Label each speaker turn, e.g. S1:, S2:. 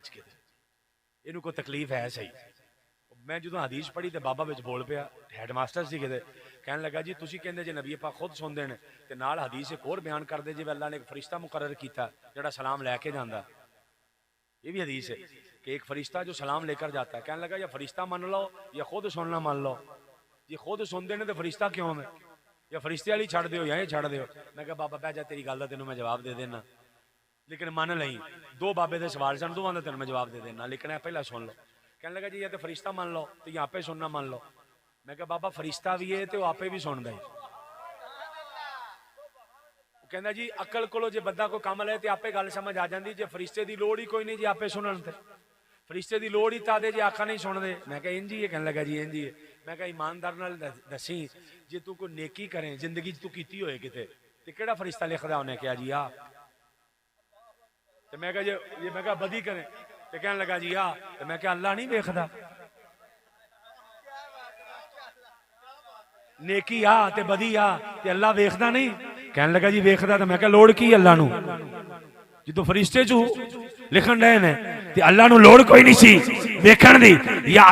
S1: विच किते इहनूं कोई तकलीफ है सही। मैं जो हदीस पढ़ी तो बाबा विच बोल पिया, हैडमास्टर सी किते, कहन लगा जी तुसीं कहंदे जे नबी पाक खुद सुनदे ने ते नाल हदीस एक होर बयान करदे जिवें अल्लाह ने एक फरिश्ता मुकर्रर कीता जिहड़ा सलाम लैके जांदा। ये भी हदीस है कि एक फरिश्ता जो सलाम लेकर जाता है। कहने लगा या फरिश्ता मान लो या खुद सुनना मान लो। ये खुद सुनते हैं तो फरिश्ता क्यों है, या फरिश्ते वाली छड़ दो या ये छड़ दो। मैं कहा बाबा बह जा तेरी गल का तेन मैं जवाब दे देना, लेकिन मन लई दो बाबे के सवाल सन, दोवां दा तेन मैं जवाब दे देना, लेकिन यह पहला सुन लो। कहने लगा जी या तो फरिश्ता मान लो तो या आपे सुनना मान लो। मैं कहा बाबा फरिश्ता भी है तो आपे भी सुनता है। कहना जी अकल को जो बंदा कोई काम ले तो आपे गल समझ आ जाती, जे फरिश्ते की लोड़ ही कोई नहीं जी आपे सुनन ते, फरिश्ते की लोड़ ही तादे जी आखा नहीं सुनते। मैं कहा इंज ही है। कहने लगा जी इंज ही है। मैं कहा ईमानदार नाल दसी जे तू कोई नेकी करे जिंदगी तू कीती होए किते ते केड़ा फरिश्ता लिखदा? उन्हें कहा जी आ। ते मैं कहा जे मैं कहा बदी करे ते कहने लगा जी आ। ते मैं कहा अल्लाह नहीं वेखदा नेकी आ ते बदी आ ते अल्लाह वेखदा नहीं? कहने लगा जी वेखदा। तो मैं कहा लोड़ की अल्लाह नू, जो फरिश्ते चू लिखन रहे ने ते अल्लाह नू लोड़ कोई नहीं सी वेखण दी। या